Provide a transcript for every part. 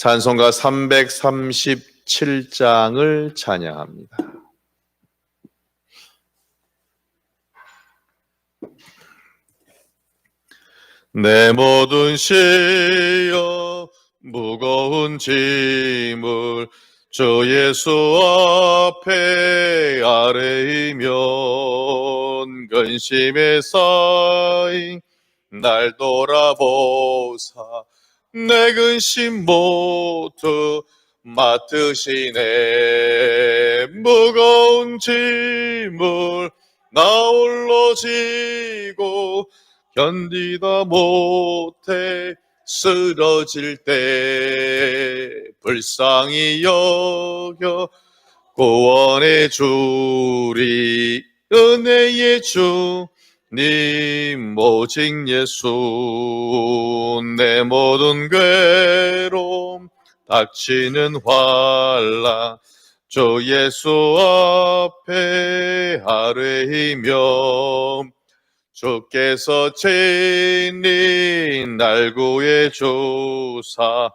찬송가 337장을 찬양합니다. 내 모든 시여 무거운 짐을 주 예수 앞에 아뢰이면 근심에 쌓인 날 돌아보사 내 근심 모두 맡으시네. 무거운 짐을 나 홀로 지고 견디다 못해 쓰러질 때 불쌍히 여겨 구원해 주리. 은혜의 주님 오직 예수. 내 모든 괴로움 닥치는 환난 주 예수 앞에 아뢰이며 주께서 친히 날 구해 주사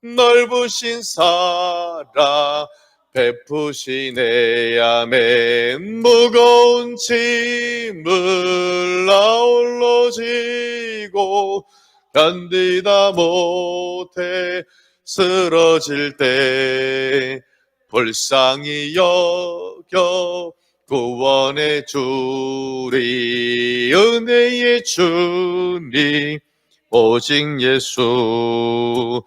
넓으신 사랑 베푸시네. 아멘. 무거운 짐을 나 홀로 지고 견디다 못해 쓰러질 때 불쌍히 여겨 구원해 주리. 은혜의 주님 오직 예수.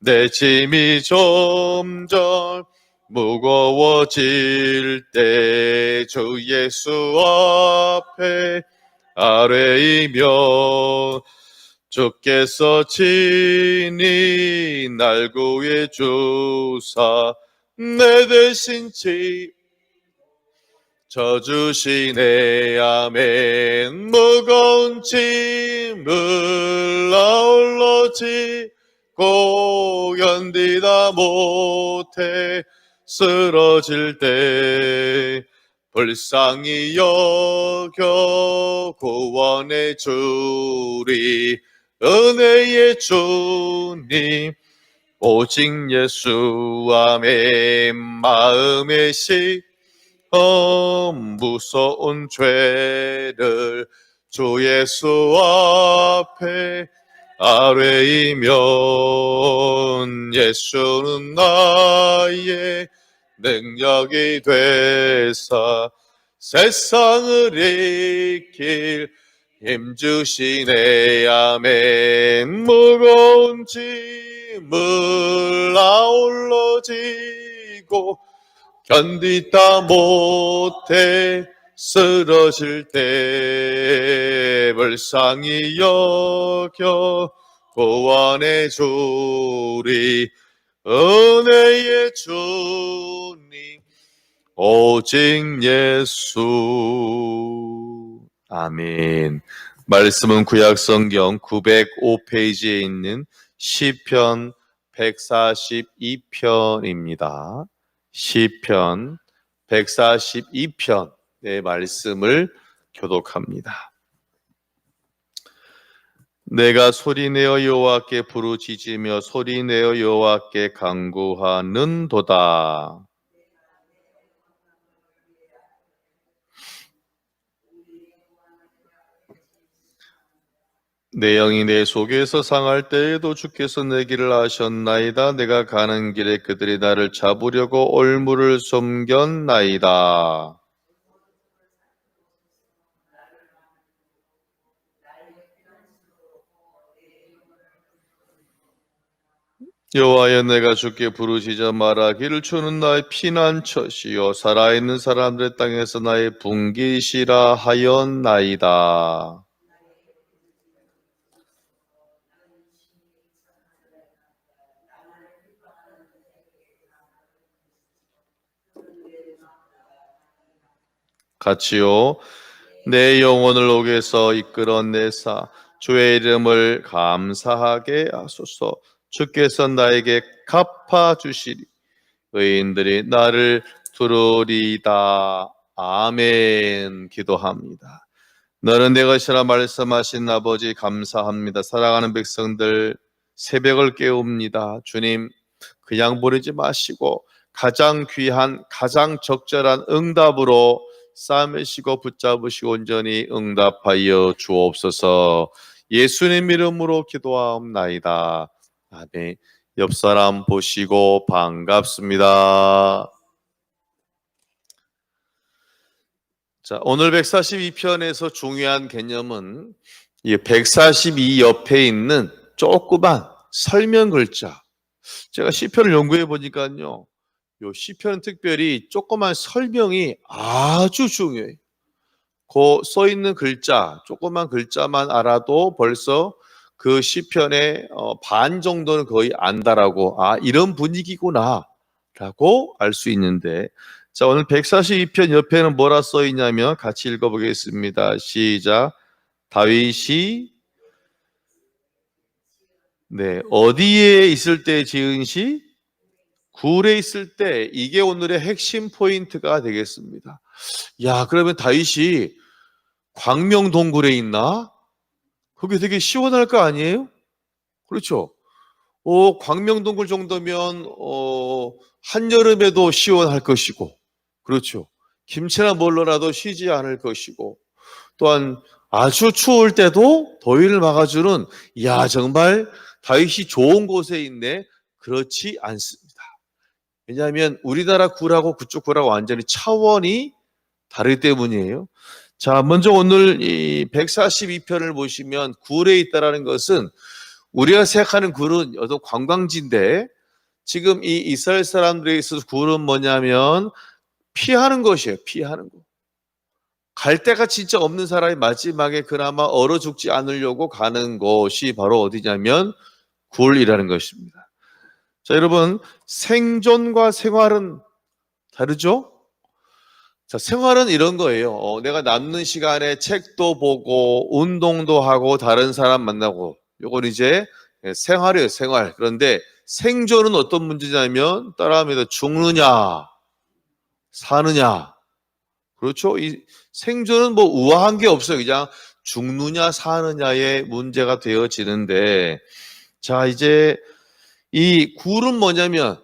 내 짐이 점점 무거워질 때 주 예수 앞에 아뢰이며 주께서 친히 날 구해 주사 내 대신 져주시네. 아멘. 무거운 짐을 나 홀로 지고 견디다 못해 쓰러질 때 불쌍히 여겨 구원해 주리. 은혜의 주님 오직 예수. 아멘. 마음의 무서운 죄를 주 예수 앞에 아뢰이면 예수는 나의 능력이 되사 세상을 이길 힘주시네. 아멘. 무거운 짐을 나 홀로 지고 견디다 못해 쓰러질 때 불쌍히 여겨 구원해 주리. 은혜의 주님 오직 예수. 아멘. 말씀은 구약성경 905페이지에 있는 시편 142편입니다. 시편 142편의 말씀을 교독합니다. 내가 소리내어 여호와께 부르짖으며 소리내어 여호와께 간구하는도다. 내 영이 내 속에서 상할 때에도 주께서 내 길을 아셨나이다. 내가 가는 길에 그들이 나를 잡으려고 올무를 섬겼나이다. 여호와여, 내가 주께 부르짖어 말하기를 주는 나의 피난처시요 살아있는 사람들의 땅에서 나의 분깃이라 하였나이다. 같이요. 내 영혼을 옥에서 이끌어내사 주의 이름을 감사하게 하소서. 주께서 나에게 갚아주시리. 의인들이 나를 두루리다. 아멘. 기도합니다. 너는 내 것이라 말씀하신 아버지 감사합니다. 사랑하는 백성들 새벽을 깨웁니다. 주님, 그냥 보내지 마시고 가장 귀한 가장 적절한 응답으로 싸매시고 붙잡으시고 온전히 응답하여 주옵소서. 예수님 이름으로 기도하옵나이다. 아멘. 옆 사람 보시고 반갑습니다. 자, 오늘 142편에서 중요한 개념은 이 142 옆에 있는 조그만 설명 글자. 제가 시편을 연구해 보니까요, 요 시편은 특별히 조그만 설명이 아주 중요해요. 그 써 있는 글자, 조그만 글자만 알아도 벌써 그 시편의 반 정도는 거의 안다라고, 이런 분위기구나 라고 알 수 있는데, 자, 오늘 142편 옆에는 뭐라 써 있냐면 같이 읽어보겠습니다. 시작. 다윗이 어디에 있을 때 지은 시? 굴에 있을 때. 이게 오늘의 핵심 포인트가 되겠습니다. 야, 그러면 다윗이 광명동굴에 있나? 그게 되게 시원할 거 아니에요? 그렇죠? 광명동굴 정도면 한여름에도 시원할 것이고, 그렇죠? 김치나 뭘로라도 쉬지 않을 것이고, 또한 아주 추울 때도 더위를 막아주는, 정말 다윗이 좋은 곳에 있네. 그렇지 않습니다. 왜냐하면 우리나라 굴하고 그쪽 굴하고 완전히 차원이 다르기 때문이에요. 자, 먼저 오늘 이 142편을 보시면 굴에 있다라는 것은 우리가 생각하는 굴은 어떤 관광지인데, 지금 이 이스라엘 사람들에 있어서 굴은 뭐냐면 피하는 것이에요. 피하는 것. 갈 데가 진짜 없는 사람이 마지막에 그나마 얼어 죽지 않으려고 가는 곳이 바로 어디냐면 굴이라는 것입니다. 자, 여러분, 생존과 생활은 다르죠? 자, 생활은 이런 거예요. 내가 남는 시간에 책도 보고 운동도 하고 다른 사람 만나고, 요건 이제 생활이에요, 생활. 그런데 생존은 어떤 문제냐면 따라합니다. 죽느냐 사느냐. 그렇죠? 이 생존은 뭐 우아한 게 없어요. 그냥 죽느냐 사느냐의 문제가 되어지는데, 자, 이제 이 굴은 뭐냐면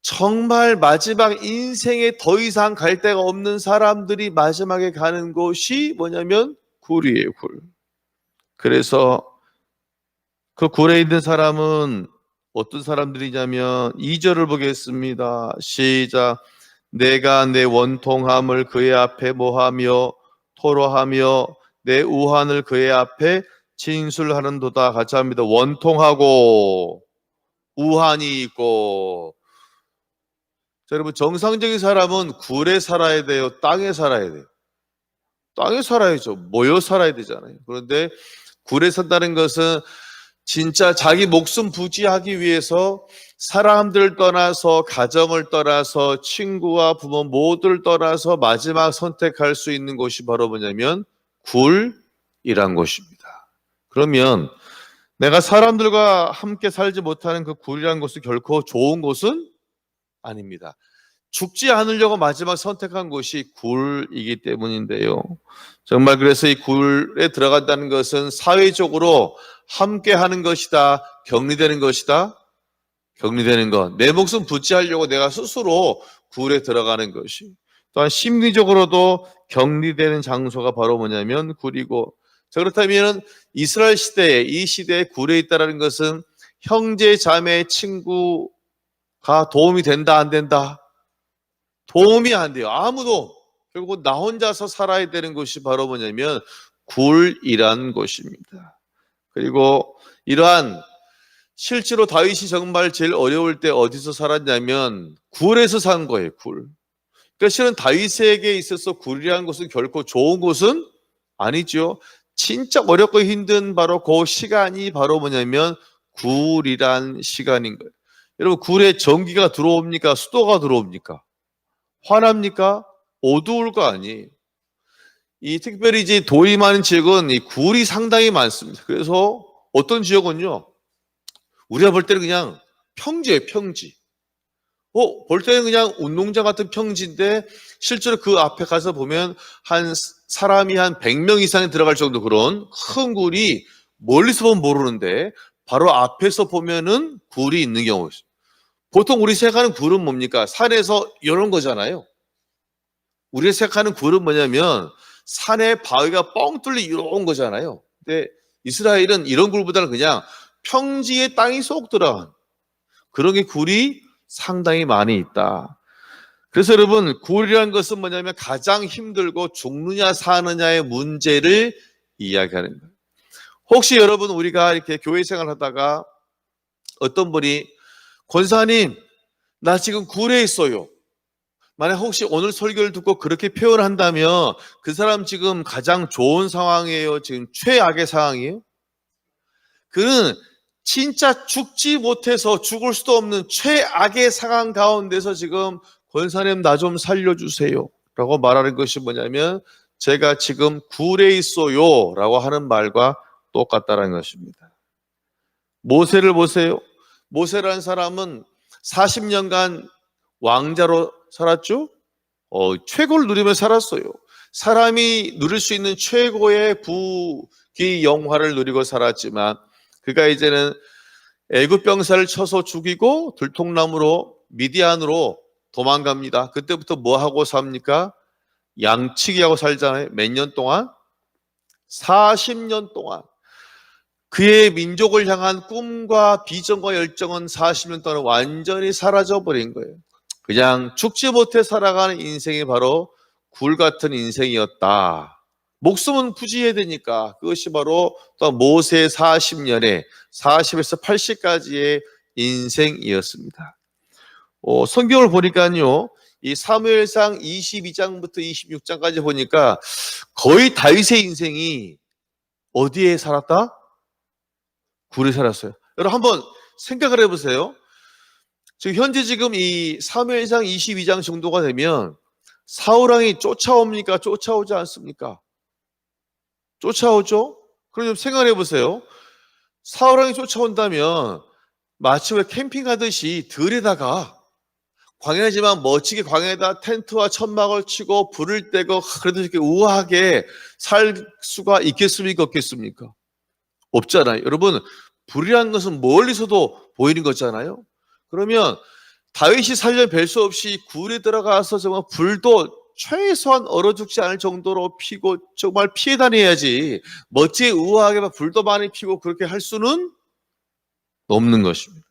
정말 마지막 인생에 더 이상 갈 데가 없는 사람들이 마지막에 가는 곳이 뭐냐면 굴이에요, 굴. 그래서 그 굴에 있는 사람은 어떤 사람들이냐면 2절을 보겠습니다. 시작. 내가 내 원통함을 그의 앞에 모하며 토로하며 내 우환을 그의 앞에 진술하는도다. 같이 합니다. 원통하고 우환이 있고. 자, 여러분, 정상적인 사람은 굴에 살아야 돼요? 땅에 살아야 돼요? 땅에 살아야죠. 모여 살아야 되잖아요. 그런데 굴에 산다는 것은 진짜 자기 목숨 부지하기 위해서 사람들 떠나서, 가정을 떠나서, 친구와 부모 모두를 떠나서 마지막 선택할 수 있는 곳이 바로 뭐냐면 굴이란 곳입니다. 그러면 내가 사람들과 함께 살지 못하는 그 굴이란 곳은 결코 좋은 곳은 아닙니다. 죽지 않으려고 마지막 선택한 곳이 굴이기 때문인데요. 정말 그래서 이 굴에 들어간다는 것은 사회적으로 함께 하는 것이다, 격리되는 것이다. 격리되는 것. 내 목숨 부지하려고 내가 스스로 굴에 들어가는 것이. 또한 심리적으로도 격리되는 장소가 바로 뭐냐면 굴이고. 자, 그렇다면 이스라엘 시대에, 이 시대에 굴에 있다는 것은 형제, 자매, 친구가 도움이 된다, 안 된다? 도움이 안 돼요. 아무도. 결국 나 혼자서 살아야 되는 곳이 바로 뭐냐면 굴이란 곳입니다. 그리고 이러한 실제로 다윗이 정말 제일 어려울 때 어디서 살았냐면 굴에서 산 거예요. 굴. 그러니까 실은 다윗에게 있어서 굴이라는 곳은 결코 좋은 곳은 아니죠. 진짜 어렵고 힘든 바로 그 시간이 바로 뭐냐면 굴이란 시간인 거예요. 여러분, 굴에 전기가 들어옵니까? 수도가 들어옵니까? 화납니까? 어두울 거 아니에요. 이 특별히 이제 돌이 많은 지역은 이 굴이 상당히 많습니다. 그래서 어떤 지역은요, 우리가 볼 때는 그냥 평지예요, 평지. 볼 때는 그냥 운동장 같은 평지인데 실제로 그 앞에 가서 보면 한 사람이 한 100명 이상이 들어갈 정도 그런 큰 굴이 멀리서 보면 모르는데 바로 앞에서 보면은 굴이 있는 경우가 있어요. 보통 우리 생각하는 굴은 뭡니까? 산에서 이런 거잖아요. 우리가 생각하는 굴은 뭐냐면 산에 바위가 뻥 뚫린 이런 거잖아요. 근데 이스라엘은 이런 굴보다는 그냥 평지에 땅이 쏙 들어간 그런 게 굴이 상당히 많이 있다. 그래서 여러분, 굴이라는 것은 뭐냐면 가장 힘들고 죽느냐 사느냐의 문제를 이야기하는 거예요. 혹시 여러분, 우리가 이렇게 교회 생활하다가 어떤 분이 권사님, 나 지금 굴에 있어요. 만약 혹시 오늘 설교를 듣고 그렇게 표현한다면 그 사람 지금 가장 좋은 상황이에요? 지금 최악의 상황이에요? 그는 진짜 죽지 못해서 죽을 수도 없는 최악의 상황 가운데서 지금 권사님 나 좀 살려주세요 라고 말하는 것이 뭐냐면 제가 지금 굴에 있어요 라고 하는 말과 똑같다는 것입니다. 모세를 보세요. 모세라는 사람은 40년간 왕자로 살았죠. 최고를 누리며 살았어요. 사람이 누릴 수 있는 최고의 부귀 영화를 누리고 살았지만 그가 이제는 애굽 병사를 쳐서 죽이고 들통나무로 미디안으로 도망갑니다. 그때부터 뭐 하고 삽니까? 양치기 하고 살잖아요. 몇 년 동안? 40년 동안. 그의 민족을 향한 꿈과 비전과 열정은 40년 동안 완전히 사라져버린 거예요. 그냥 죽지 못해 살아가는 인생이 바로 굴 같은 인생이었다. 목숨은 부지해야 되니까 그것이 바로 또 모세의 40년의 40에서 80까지의 인생이었습니다. 성경을 보니까요, 이 사무엘상 22장부터 26장까지 보니까 거의 다윗의 인생이 어디에 살았다? 굴에 살았어요. 여러분 한번 생각을 해보세요. 현재 지금 이 사무엘상 22장 정도가 되면 사울왕이 쫓아옵니까? 쫓아오지 않습니까? 쫓아오죠? 그럼 좀 생각해 보세요. 사울왕이 쫓아온다면 마치 왜 캠핑하듯이 들에다가 광야지만 멋지게 광야에다 텐트와 천막을 치고 불을 떼고 그래도 이렇게 우아하게 살 수가 있겠습니까? 없겠습니까? 없잖아요. 여러분, 불이라는 것은 멀리서도 보이는 거잖아요. 그러면 다윗이 살려 뵐 수 없이 굴에 들어가서 정말 불도 최소한 얼어 죽지 않을 정도로 피고 정말 피해 다녀야지 멋지게 우아하게 불도 많이 피고 그렇게 할 수는 없는 것입니다.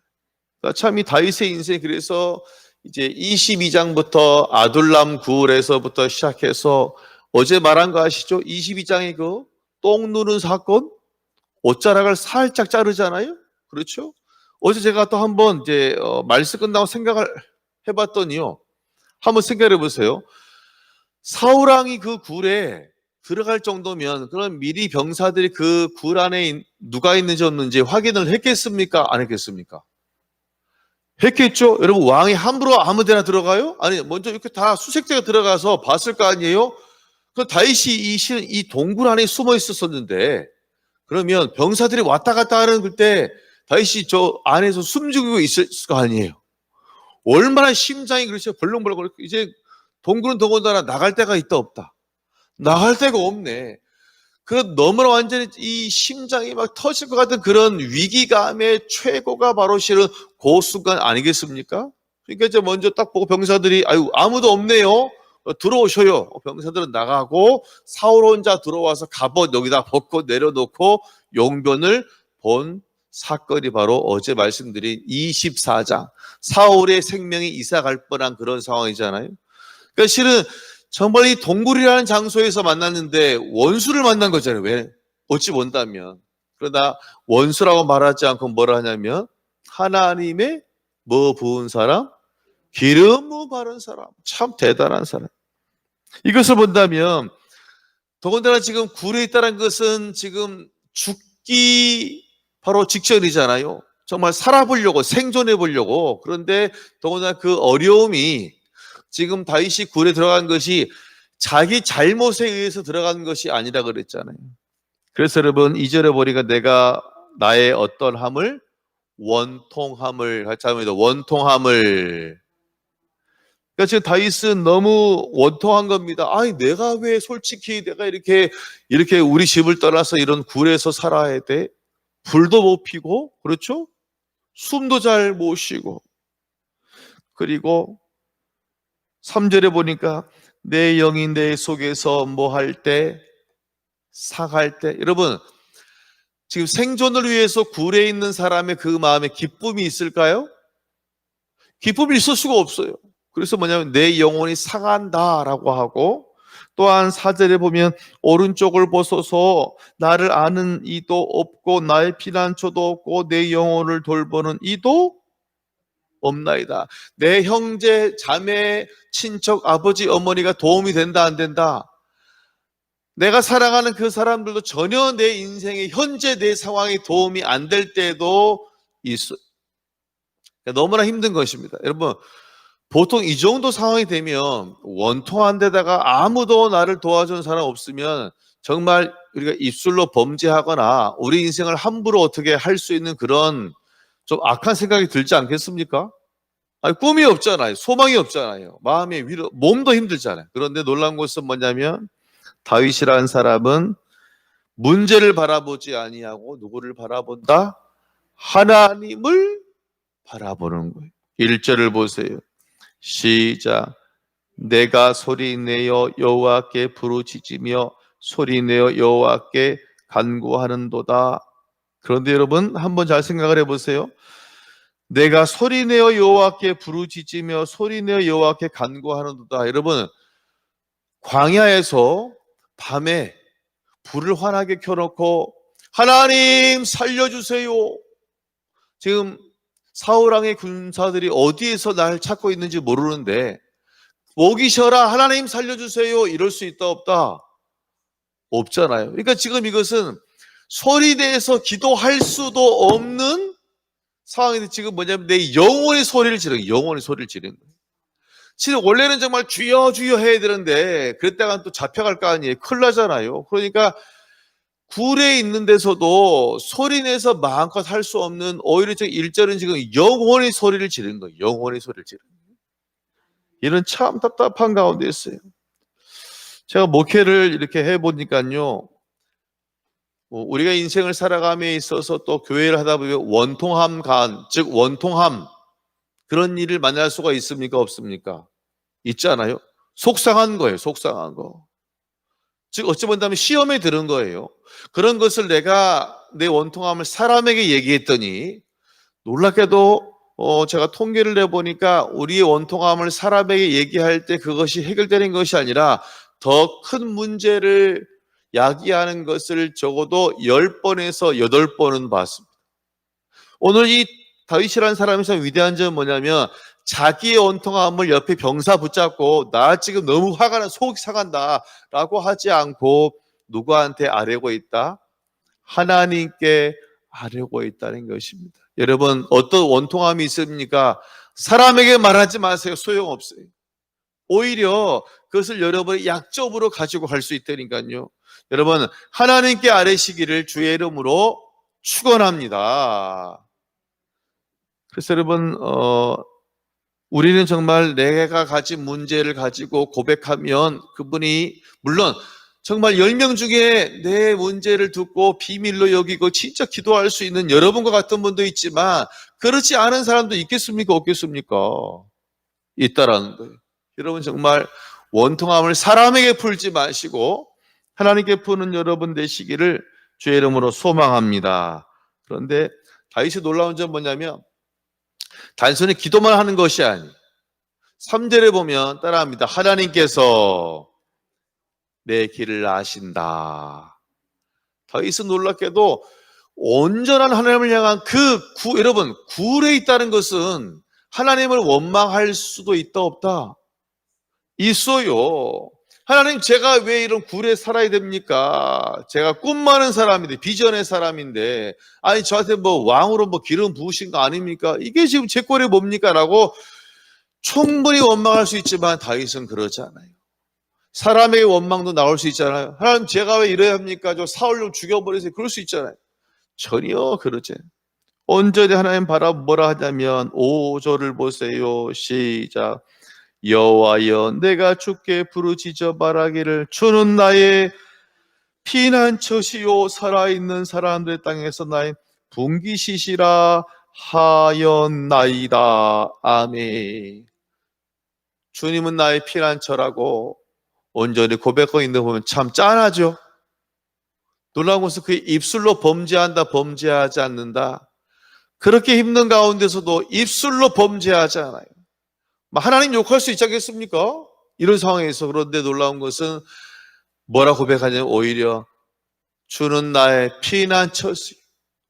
참 이 다윗의 인생이 그래서 이제 22장부터 아둘람 굴에서부터 시작해서 어제 말한 거 아시죠? 22장의 그 똥 누는 사건? 옷자락을 살짝 자르잖아요? 그렇죠? 어제 제가 또 한번 이제 말씀 끝나고 생각을 해봤더니요. 한번 생각해 보세요. 사울왕이 그 굴에 들어갈 정도면 그럼 미리 병사들이 그 굴 안에 누가 있는지 없는지 확인을 했겠습니까? 안 했겠습니까? 했겠죠? 여러분 왕이 함부로 아무 데나 들어가요? 아니 먼저 이렇게 다 수색대가 들어가서 봤을 거 아니에요? 그 다윗이 이 동굴 안에 숨어 있었었는데 그러면 병사들이 왔다 갔다 하는 그때 다윗이 저 안에서 숨죽이고 있을 거 아니에요. 얼마나 심장이 그렇죠. 벌렁벌렁. 이제 동굴은 더군다나 나갈 데가 있다 없다. 나갈 데가 없네. 그 너무나 완전히 이 심장이 막 터질 것 같은 그런 위기감의 최고가 바로 실은 그 순간 아니겠습니까? 그러니까 이제 먼저 딱 보고 병사들이 아유 아무도 없네요. 들어오셔요. 병사들은 나가고 사울 혼자 들어와서 갑옷 여기다 벗고 내려놓고 용변을 본 사건이 바로 어제 말씀드린 24장 사울의 생명이 이사갈 뻔한 그런 상황이잖아요. 그러니까 실은 정말 이 동굴이라는 장소에서 만났는데 원수를 만난 거잖아요. 왜? 어찌 본다면. 그러나 원수라고 말하지 않고 뭐라 하냐면 하나님의 뭐 부은 사람? 기름 뭐 바른 사람. 참 대단한 사람. 이것을 본다면 더군다나 지금 굴에 있다는 것은 지금 죽기 바로 직전이잖아요. 정말 살아보려고 생존해 보려고. 그런데 더군다나 그 어려움이 지금 다윗이 굴에 들어간 것이 자기 잘못에 의해서 들어간 것이 아니라 그랬잖아요. 그래서 여러분 2절에 보니까 내가 나의 어떤 함을 원통함을 같이 합니다. 원통함을. 그러니까 지금 다윗은 너무 원통한 겁니다. 아니 내가 왜 솔직히 내가 이렇게 우리 집을 떠나서 이런 굴에서 살아야 돼? 불도 못 피고 그렇죠? 숨도 잘 못 쉬고 그리고 3절에 보니까 내 영이 내 속에서 뭐 할 때? 상할 때. 여러분, 지금 생존을 위해서 굴에 있는 사람의 그 마음에 기쁨이 있을까요? 기쁨이 있을 수가 없어요. 그래서 뭐냐면 내 영혼이 상한다라고 하고, 또한 4절에 보면 오른쪽을 벗어서 나를 아는 이도 없고 나의 피난처도 없고 내 영혼을 돌보는 이도 없나이다. 내 형제, 자매, 친척, 아버지, 어머니가 도움이 된다 안 된다? 내가 사랑하는 그 사람들도 전혀 내 인생에 현재 내 상황에 도움이 안 될 때도 있어요. 너무나 힘든 것입니다. 여러분, 보통 이 정도 상황이 되면 원통한 데다가 아무도 나를 도와주는 사람 없으면 정말 우리가 입술로 범죄하거나 우리 인생을 함부로 어떻게 할 수 있는 그런 좀 악한 생각이 들지 않겠습니까? 아니, 꿈이 없잖아요. 소망이 없잖아요. 마음의 위로, 몸도 힘들잖아요. 그런데 놀라운 것은 뭐냐면 다윗이라는 사람은 문제를 바라보지 아니하고 누구를 바라본다? 하나님을 바라보는 거예요. 1절을 보세요. 시작. 내가 소리내어 여호와께 부르짖으며 소리내어 여호와께 간구하는도다. 그런데 여러분 한번 잘 생각을 해보세요. 내가 소리내어 여호와께 부르짖으며 소리내어 여호와께 간구하는도다. 여러분, 광야에서 밤에 불을 환하게 켜놓고 하나님 살려주세요. 지금 사울왕의 군사들이 어디에서 날 찾고 있는지 모르는데 목이 쉬어라 하나님 살려주세요 이럴 수 있다 없다? 없잖아요. 그러니까 지금 이것은 소리내서 기도할 수도 없는 상황인데 지금 뭐냐면 내 영혼의 소리를 지르는 거예요. 영혼의 소리를 지르는 거예요. 지금 원래는 정말 주여 주여 해야 되는데 그랬다가 또 잡혀갈 거 아니에요. 큰일 나잖아요. 그러니까 굴에 있는 데서도 소리내서 마음껏 할 수 없는 오히려 저 1절은 지금 영혼의 소리를 지르는 거예요. 영혼의 소리를 지르는 거예요. 이런 참 답답한 가운데 있어요. 제가 목회를 이렇게 해보니까요. 우리가 인생을 살아감에 있어서 또 교회를 하다 보면 원통함 간, 즉 원통함 그런 일을 만날 수가 있습니까? 없습니까? 있잖아요. 속상한 거예요. 속상한 거. 즉 어찌 본다면 시험에 들은 거예요. 그런 것을 내가 내 원통함을 사람에게 얘기했더니 놀랍게도 제가 통계를 내보니까 우리의 원통함을 사람에게 얘기할 때 그것이 해결되는 것이 아니라 더 큰 문제를 야기하는 것을 적어도 10번에서 8번은 봤습니다. 오늘 이 다윗이라는 사람이 참 위대한 점은 뭐냐면 자기의 원통함을 옆에 병사 붙잡고 나 지금 너무 화가 나 속이 상한다 라고 하지 않고 누구한테 아뢰고 있다? 하나님께 아뢰고 있다는 것입니다. 여러분 어떤 원통함이 있습니까? 사람에게 말하지 마세요. 소용없어요. 오히려 그것을 여러분의 약점으로 가지고 갈 수 있다니까요. 여러분 하나님께 아뢰시기를 주의 이름으로 축원합니다. 그래서 여러분 우리는 정말 내가 가진 문제를 가지고 고백하면 그분이 물론 정말 10명 중에 내 문제를 듣고 비밀로 여기고 진짜 기도할 수 있는 여러분과 같은 분도 있지만 그렇지 않은 사람도 있겠습니까? 없겠습니까? 있다라는 거예요. 여러분 정말 원통함을 사람에게 풀지 마시고 하나님께 푸는 여러분 되시기를 주의 이름으로 소망합니다. 그런데 다윗이 놀라운 점 뭐냐면 단순히 기도만 하는 것이 아니에요. 3절에 보면 따라합니다. 하나님께서 내 길을 아신다. 다윗은 놀랍게도 온전한 하나님을 향한 여러분 굴에 있다는 것은 하나님을 원망할 수도 있다 없다? 있어요. 하나님 제가 왜 이런 굴에 살아야 됩니까? 제가 꿈 많은 사람인데 비전의 사람인데 아니 저한테 뭐 왕으로 뭐 기름 부으신 거 아닙니까? 이게 지금 제 꼴이 뭡니까? 라고 충분히 원망할 수 있지만 다윗은 그러지 않아요. 사람의 원망도 나올 수 있잖아요. 하나님 제가 왜 이래야 합니까? 저 사울 좀 죽여버리세요. 그럴 수 있잖아요. 전혀 그러지. 온전히 하나님 바라 뭐라 하냐면 5절을 보세요. 시작. 여호와여 내가 주께 부르짖어 말하기를 주는 나의 피난처시요 살아있는 사람들의 땅에서 나의 분기시시라 하였나이다. 아멘. 주님은 나의 피난처라고 온전히 고백하고 있는 거 보면 참 짠하죠. 놀라운 것은 그 입술로 범죄한다, 범죄하지 않는다. 그렇게 힘든 가운데서도 입술로 범죄하지 않아요. 하나님 욕할 수 있지 않겠습니까? 이런 상황에서. 그런데 놀라운 것은 뭐라 고백하냐면 오히려 주는 나의 피난처시,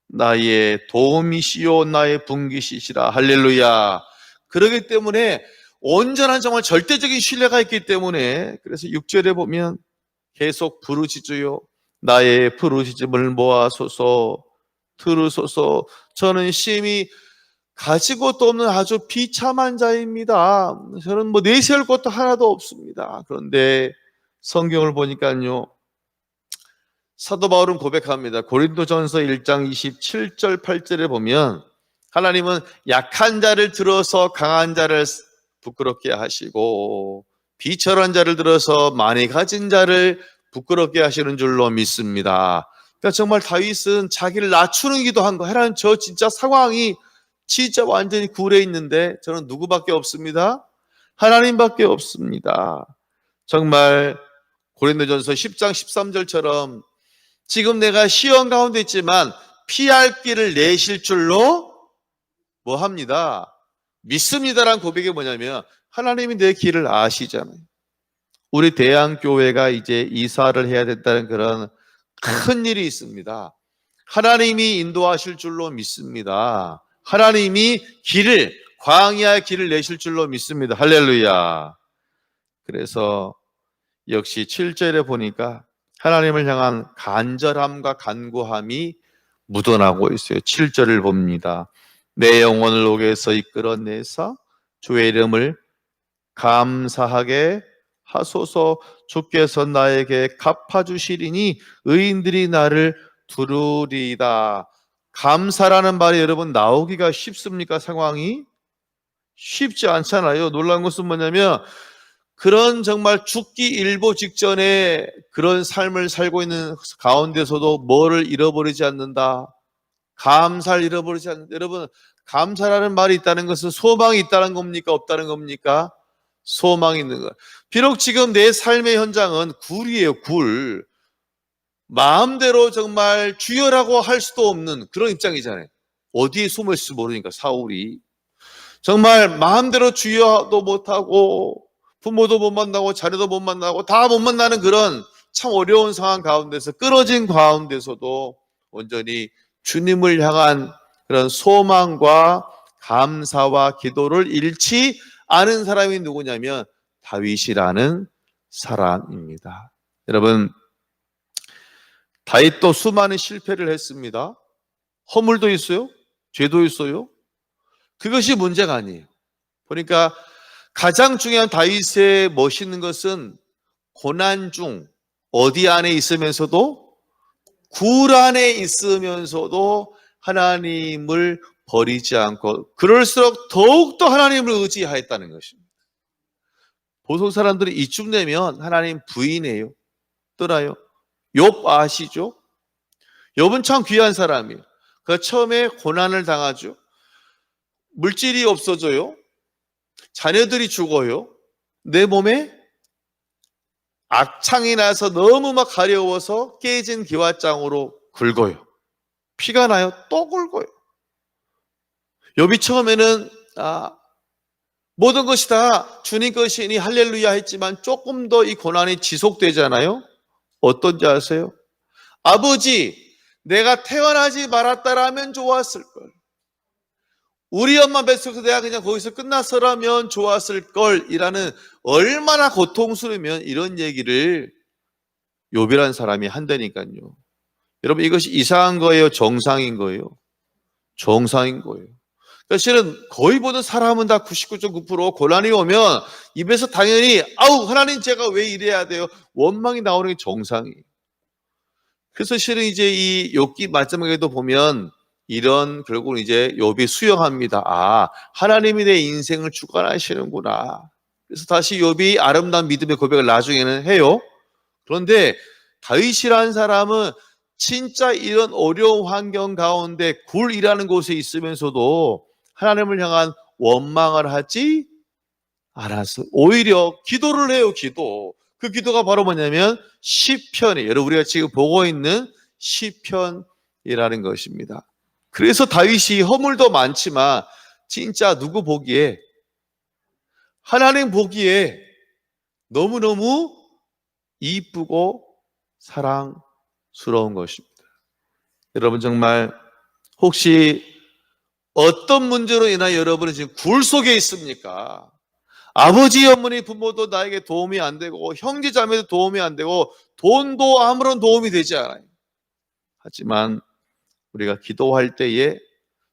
나의 도움이시요 나의 분기시시라. 할렐루야. 그러기 때문에 온전한 정말 절대적인 신뢰가 있기 때문에, 그래서 6절에 보면 계속 부르짖으요 나의 부르짖음을 모아소서 들으소서. 저는 심히 가지고 또 없는 아주 비참한 자입니다. 저는 내세울 것도 하나도 없습니다. 그런데 성경을 보니까요, 사도 바울은 고백합니다. 고린도전서 1장 27절 8절에 보면 하나님은 약한 자를 들어서 강한 자를 부끄럽게 하시고 비천한 자를 들어서 많이 가진 자를 부끄럽게 하시는 줄로 믿습니다. 그러니까 정말 다윗은 자기를 낮추는 기도한 거. 하나님, 저 진짜 상황이 진짜 완전히 굴에 있는데 저는 누구밖에 없습니다? 하나님밖에 없습니다. 정말 고린도전서 10장 13절처럼 지금 내가 시험 가운데 있지만 피할 길을 내실 줄로 합니다? 믿습니다라는 고백이 뭐냐면 하나님이 내 길을 아시잖아요. 우리 대양교회가 이제 이사를 해야 된다는 그런 큰 일이 있습니다. 하나님이 인도하실 줄로 믿습니다. 하나님이 광야의 길을 내실 줄로 믿습니다. 할렐루야. 그래서 역시 7절에 보니까 하나님을 향한 간절함과 간구함이 묻어나고 있어요. 7절을 봅니다. 내 영혼을 옥에서 이끌어내사 주의 이름을 감사하게 하소서. 주께서 나에게 갚아주시리니 의인들이 나를 두루리이다. 감사라는 말이 여러분 나오기가 쉽습니까? 상황이 쉽지 않잖아요. 놀라운 것은 뭐냐면 그런 정말 죽기 일보 직전에 그런 삶을 살고 있는 가운데서도 뭐를 잃어버리지 않는다. 감사를 잃어버리지 않는다. 여러분, 감사라는 말이 있다는 것은 소망이 있다는 겁니까? 없다는 겁니까? 소망이 있는 것. 비록 지금 내 삶의 현장은 굴이에요, 굴. 마음대로 정말 주여라고 할 수도 없는 그런 입장이잖아요. 어디에 숨을 수 모르니까, 사울이. 정말 마음대로 주여도 못하고 부모도 못 만나고 자녀도 못 만나고 다 못 만나는 그런 참 어려운 상황 가운데서 끊어진 가운데서도 온전히 주님을 향한 그런 소망과 감사와 기도를 잃지 않은 사람이 누구냐면 다윗이라는 사람입니다. 여러분, 다윗도 수많은 실패를 했습니다. 허물도 있어요. 죄도 있어요. 그것이 문제가 아니에요. 그러니까 가장 중요한 다윗의 멋있는 것은 고난 중 어디 안에 있으면서도 굴 안에 있으면서도 하나님을 버리지 않고 그럴수록 더욱더 하나님을 의지하였다는 것입니다. 보통 사람들이 이쯤 되면 하나님 부인해요. 떠나요. 욥 아시죠? 욥은 참 귀한 사람이에요. 그 처음에 고난을 당하죠. 물질이 없어져요. 자녀들이 죽어요. 내 몸에 악창이 나서 너무 막 가려워서 깨진 기왓장으로 긁어요. 피가 나요. 또 긁어요. 욥이 처음에는 모든 것이 다 주님 것이니 할렐루야 했지만 조금 더 이 고난이 지속되잖아요. 어떤지 아세요? 아버지, 내가 태어나지 말았다라면 좋았을걸. 우리 엄마 뱃속에서 내가 그냥 거기서 끝났어라면 좋았을걸 이라는 얼마나 고통스러우면 이런 얘기를 욥이라는 사람이 한다니까요. 여러분, 이것이 이상한 거예요? 정상인 거예요? 정상인 거예요. 그러니까 실은 거의 모든 사람은 다 99.9% 고난이 오면 입에서 당연히 아우 하나님 제가 왜 이래야 돼요? 원망이 나오는 게 정상이에요. 그래서 실은 이제 이 욥기 마지막에도 보면 이런 결국은 이제 욥이 수용합니다. 하나님이 내 인생을 주관하시는구나. 그래서 다시 욥이 아름다운 믿음의 고백을 나중에는 해요. 그런데 다윗이라는 사람은 진짜 이런 어려운 환경 가운데 굴이라는 곳에 있으면서도 하나님을 향한 원망을 하지 알아서 오히려 기도를 해요. 기도. 그 기도가 바로 뭐냐면 시편이에요. 여러분 우리가 지금 보고 있는 시편이라는 것입니다. 그래서 다윗이 허물도 많지만 진짜 누구 보기에, 하나님 보기에 너무너무 이쁘고 사랑스러운 것입니다. 여러분 정말 혹시 어떤 문제로 인하여 여러분은 지금 굴 속에 있습니까? 아버지, 어머니, 부모도 나에게 도움이 안 되고 형제 자매도 도움이 안 되고 돈도 아무런 도움이 되지 않아요. 하지만 우리가 기도할 때에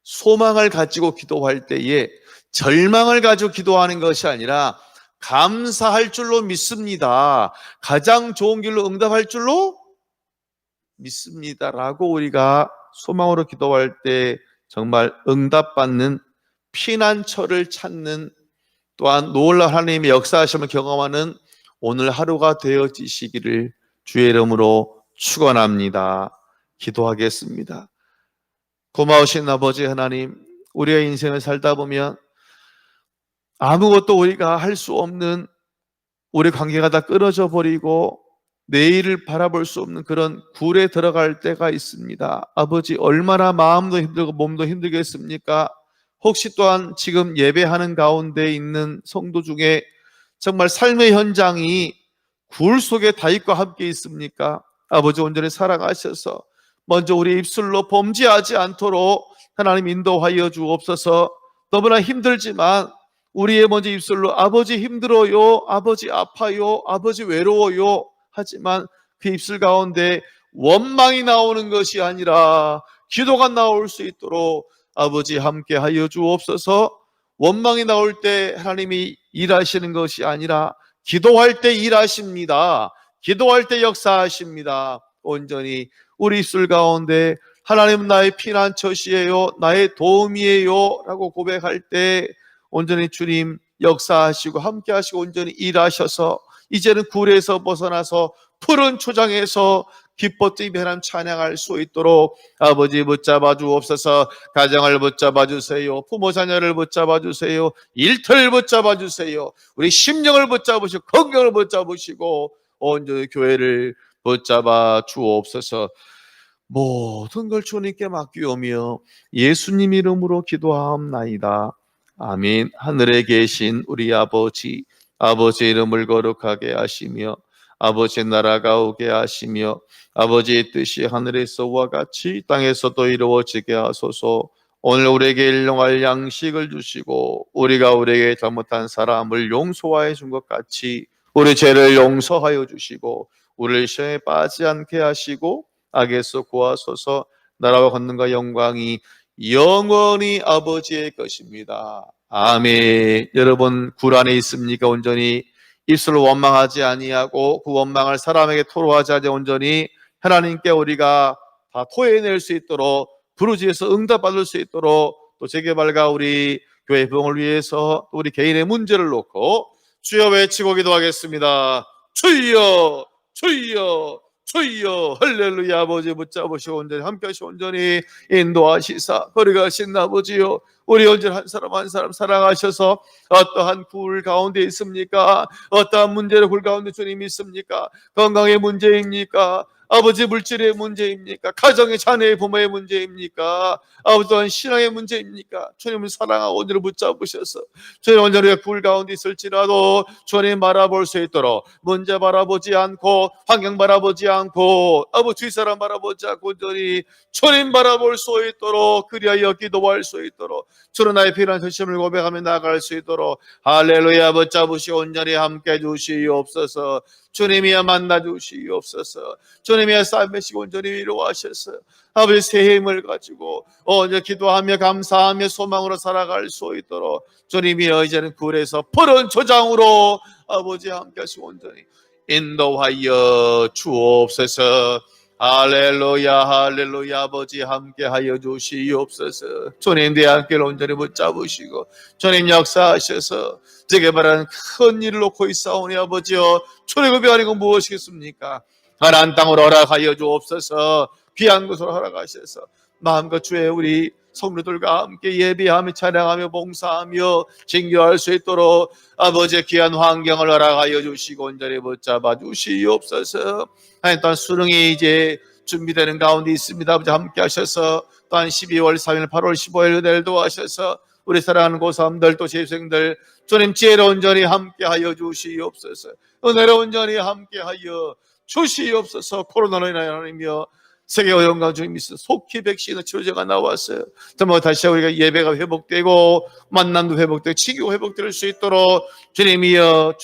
소망을 가지고 기도할 때에 절망을 가지고 기도하는 것이 아니라 감사할 줄로 믿습니다. 가장 좋은 길로 응답할 줄로 믿습니다라고 우리가 소망으로 기도할 때 정말 응답받는 피난처를 찾는, 또한 놀라운 하나님의 역사하심을 경험하는 오늘 하루가 되어지시기를 주의 이름으로 축원합니다. 기도하겠습니다. 고마우신 아버지 하나님, 우리의 인생을 살다 보면 아무것도 우리가 할 수 없는, 우리 관계가 다 끊어져 버리고 내일을 바라볼 수 없는 그런 굴에 들어갈 때가 있습니다. 아버지, 얼마나 마음도 힘들고 몸도 힘들겠습니까? 혹시 또한 지금 예배하는 가운데 있는 성도 중에 정말 삶의 현장이 굴 속에 다윗과 함께 있습니까? 아버지, 온전히 사랑하셔서 먼저 우리 입술로 범죄하지 않도록 하나님 인도하여 주옵소서. 너무나 힘들지만 우리의 먼저 입술로 아버지 힘들어요, 아버지 아파요, 아버지 외로워요 하지만 그 입술 가운데 원망이 나오는 것이 아니라 기도가 나올 수 있도록 아버지 함께 하여 주옵소서. 원망이 나올 때 하나님이 일하시는 것이 아니라 기도할 때 일하십니다. 기도할 때 역사하십니다. 온전히 우리 입술 가운데 하나님은 나의 피난처시에요, 나의 도움이에요 라고 고백할 때 온전히 주님 역사하시고 함께 하시고 온전히 일하셔서 이제는 굴에서 벗어나서 푸른 초장에서 기뻐 뛰며 하나님 찬양할 수 있도록 아버지 붙잡아 주옵소서. 가정을 붙잡아 주세요. 부모 자녀를 붙잡아 주세요. 일터를 붙잡아 주세요. 우리 심령을 붙잡으시고 건강을 붙잡으시고 온전히 교회를 붙잡아 주옵소서. 모든 걸 주님께 맡기오며 예수님 이름으로 기도하옵나이다. 아멘. 하늘에 계신 우리 아버지, 아버지의 이름을 거룩하게 하시며 아버지의 나라가 오게 하시며 아버지의 뜻이 하늘에서와 같이 땅에서도 이루어지게 하소서. 오늘 우리에게 일용할 양식을 주시고 우리가 우리에게 잘못한 사람을 용서하여 준 것 같이 우리 죄를 용서하여 주시고 우리를 시험에 빠지지 않게 하시고 악에서 구하소서. 나라와 권능과 영광이 영원히 아버지의 것입니다. 아멘. 여러분 굴 안에 있습니까? 온전히 입술로 원망하지 아니하고 그 원망을 사람에게 토로하지 아니하고 온전히 하나님께 우리가 다 토해낼 수 있도록 부르짖어서 응답받을 수 있도록 또 재개발과 우리 교회 부흥을 위해서 우리 개인의 문제를 놓고 주여 외치고 기도하겠습니다. 주여 주여 주여 할렐루야. 아버지 붙잡으시고 온전히 함께하시고 온전히 인도하시사 거리가신 아버지요, 우리 온전히 한 사람 한 사람 사랑하셔서 어떠한 굴 가운데 있습니까? 어떠한 문제를 굴 가운데 주님 있습니까? 건강의 문제입니까? 아버지 물질의 문제입니까? 가정의 자녀의 부모의 문제입니까? 아버지 또한 신앙의 문제입니까? 주님을 사랑하고 오늘을 붙잡으셔서 주님 온전히 굴 가운데 있을지라도 주님 바라볼 수 있도록 문제 바라보지 않고 환경 바라보지 않고 아버지 주위 사람 바라보지 않고 온전히 주님 바라볼 수 있도록 그리하여 기도할 수 있도록 주로 나의 필요한 전심을 고백하며 나아갈 수 있도록 할렐루야 붙잡으시고 온전히 함께 해주시옵소서. 주님이야 만나 주시옵소서. 주님이야 삶으시고 온전히 위로하셔서 아버지 새 힘을 가지고 오늘 기도하며 감사하며 소망으로 살아갈 수 있도록 주님이여 이제는 굴에서 푸른 초장으로 아버지 함께 하시고 온전히 인도하여 주옵소서. 할렐루야 할렐루야. 아버지 함께하여 주시옵소서. 주님 내 함께를 온전히 붙잡으시고 주님 역사하셔서 제게 바라는 큰 일을 놓고 있사오니 아버지여 주님의 배아니고 무엇이겠습니까? 가나안 땅으로 허락하여 주옵소서. 귀한 곳으로 허락하셔서 마음과 주의 우리 성도들과 함께 예배하며 찬양하며 봉사하며 징교할 수 있도록 아버지의 귀한 환경을 허락하여 주시고 온전히 붙잡아 주시옵소서. 하나님, 또한 수능이 이제 준비되는 가운데 있습니다. 아버지 함께 하셔서 또한 12월 3일 8월 15일 내일도 하셔서 우리 사랑하는 고3들 또 재수생들 주님 지혜로운 전이 함께하여 주시옵소서. 은혜로운 전이 함께하여 주시옵소서. 코로나로 인하여 세계 오염과 주님 있어 속히 백신의 치료제가 나왔어요. 정말 다시 우리가 예배가 회복되고 만남도 회복되고 치유 회복될 수 있도록 주님이여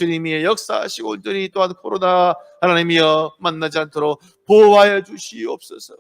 역사하시고 온전히 또한 코로나 하나님이여 만나지 않도록 보호하여 주시옵소서.